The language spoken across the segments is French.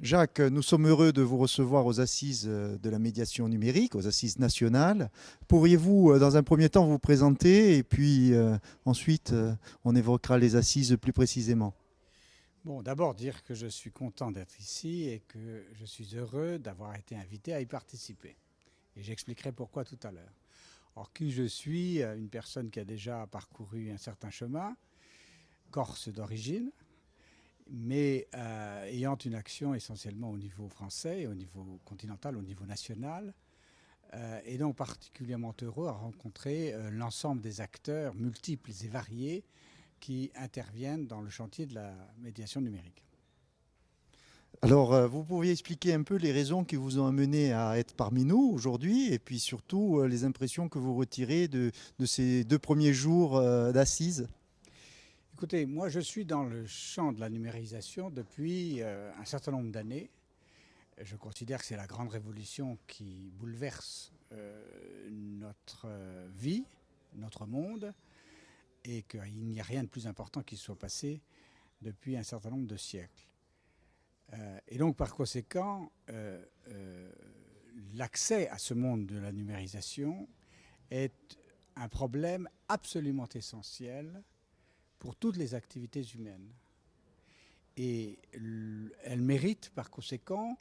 Jacques, nous sommes heureux de vous recevoir aux assises de la médiation numérique, aux assises nationales. Pourriez-vous, dans un premier temps, vous présenter et puis ensuite, on évoquera les assises plus précisément. Bon, d'abord dire que je suis content d'être ici et que je suis heureux d'avoir été invité à y participer. Et j'expliquerai pourquoi tout à l'heure. Or, qui je suis, une personne qui a déjà parcouru un certain chemin, corse d'origine, mais ayant une action essentiellement au niveau français, au niveau continental, au niveau national, et donc particulièrement heureux à rencontrer l'ensemble des acteurs multiples et variés qui interviennent dans le chantier de la médiation numérique. Alors, vous pourriez expliquer un peu les raisons qui vous ont amené à être parmi nous aujourd'hui et puis surtout les impressions que vous retirez de ces 2 premiers jours d'assises. Écoutez, moi je suis dans le champ de la numérisation depuis un certain nombre d'années. Je considère que c'est la grande révolution qui bouleverse notre vie, notre monde, et qu'il n'y a rien de plus important qui soit passé depuis un certain nombre de siècles. Et donc par conséquent, l'accès à ce monde de la numérisation est un problème absolument essentiel pour toutes les activités humaines. Et elle mérite par conséquent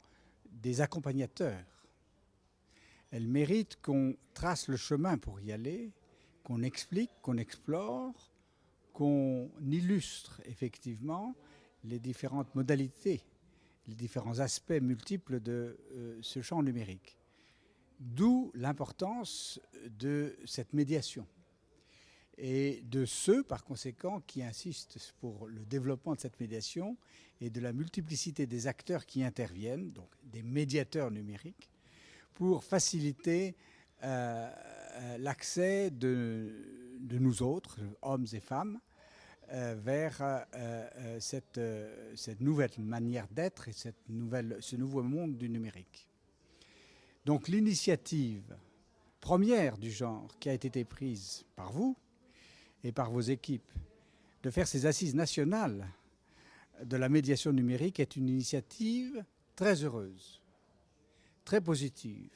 des accompagnateurs. Elle mérite qu'on trace le chemin pour y aller, qu'on explique, qu'on explore, qu'on illustre effectivement les différentes modalités, les différents aspects multiples de ce champ numérique. D'où l'importance de cette médiation et de ceux, par conséquent, qui insistent pour le développement de cette médiation et de la multiplicité des acteurs qui interviennent, donc des médiateurs numériques, pour faciliter l'accès de nous autres, hommes et femmes, vers cette nouvelle manière d'être et ce nouveau monde du numérique. Donc l'initiative première du genre qui a été prise par vous et par vos équipes de faire ces assises nationales de la médiation numérique est une initiative très heureuse, très positive.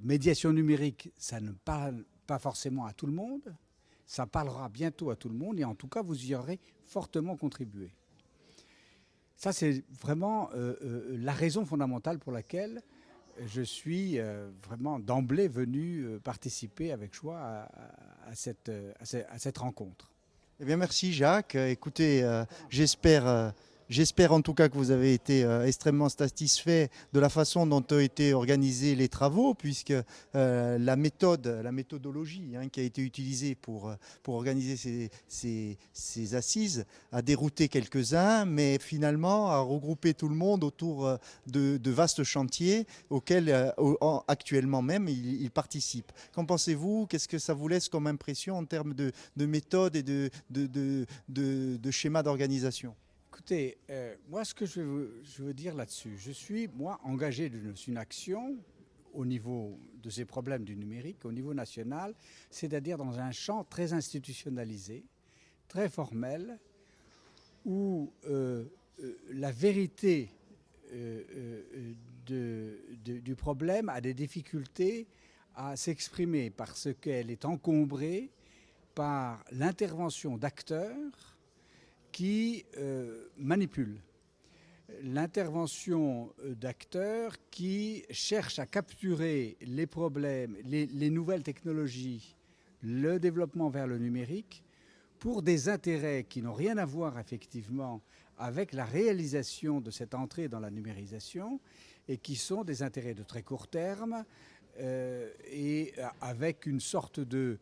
Médiation numérique, ça ne parle pas forcément à tout le monde, ça parlera bientôt à tout le monde et en tout cas, vous y aurez fortement contribué. Ça, c'est vraiment la raison fondamentale pour laquelle je suis vraiment d'emblée venu participer avec joie à cette rencontre. Eh bien, merci Jacques. Écoutez, j'espère en tout cas que vous avez été extrêmement satisfait de la façon dont ont été organisés les travaux, puisque la méthodologie qui a été utilisée pour organiser ces assises a dérouté quelques-uns, mais finalement a regroupé tout le monde autour de vastes chantiers auxquels actuellement même ils participent. Qu'en pensez-vous? Qu'est-ce que ça vous laisse comme impression en termes de méthode et de schéma d'organisation? Écoutez, moi, ce que je veux dire là-dessus, je suis, moi, engagé dans une action au niveau de ces problèmes du numérique, au niveau national, c'est-à-dire dans un champ très institutionnalisé, très formel, où la vérité du problème a des difficultés à s'exprimer parce qu'elle est encombrée par l'intervention d'acteurs qui manipulent, l'intervention d'acteurs qui cherchent à capturer les problèmes, les nouvelles technologies, le développement vers le numérique pour des intérêts qui n'ont rien à voir effectivement avec la réalisation de cette entrée dans la numérisation et qui sont des intérêts de très court terme et avec une sorte de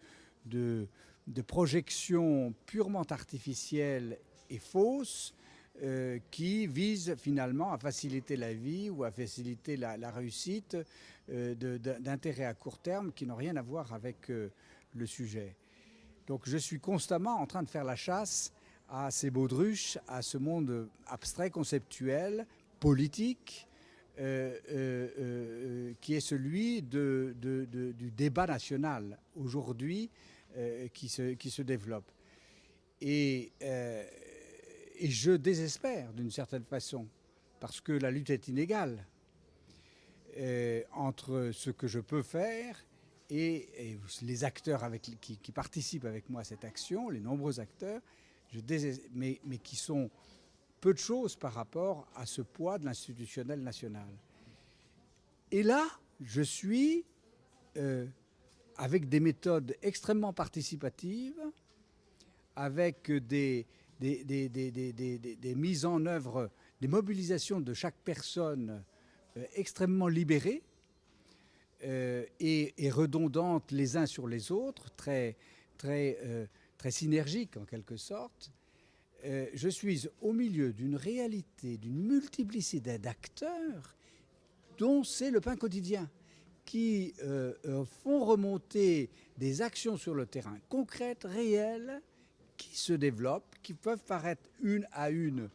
projection purement artificielle et fausse qui vise finalement à faciliter la vie ou à faciliter la réussite d'intérêts à court terme qui n'ont rien à voir avec le sujet. Donc je suis constamment en train de faire la chasse à ces baudruches, à ce monde abstrait, conceptuel, politique, qui est celui du débat national aujourd'hui qui se développe. Et je désespère d'une certaine façon parce que la lutte est inégale entre ce que je peux faire et les acteurs qui participent avec moi à cette action, les nombreux acteurs, mais qui sont peu de choses par rapport à ce poids de l'institutionnel national. Et là, je suis avec des méthodes extrêmement participatives, avec des mises en œuvre, des mobilisations de chaque personne extrêmement libérées et redondantes les uns sur les autres, très synergiques en quelque sorte. Je suis au milieu d'une réalité, d'une multiplicité d'acteurs dont c'est le pain quotidien, qui font remonter des actions sur le terrain concrètes, réelles, qui se développent, qui peuvent paraître une à une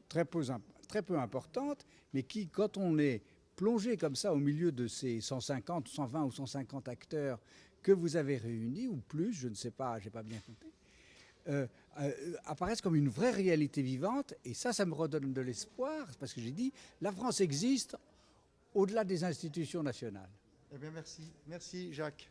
très peu importantes, mais qui, quand on est plongé comme ça au milieu de ces 150, 120 ou 150 acteurs que vous avez réunis, ou plus, je ne sais pas, je n'ai pas bien compté, apparaissent comme une vraie réalité vivante. Et ça me redonne de l'espoir, parce que j'ai dit, la France existe au-delà des institutions nationales. Eh bien, merci. Merci, Jacques.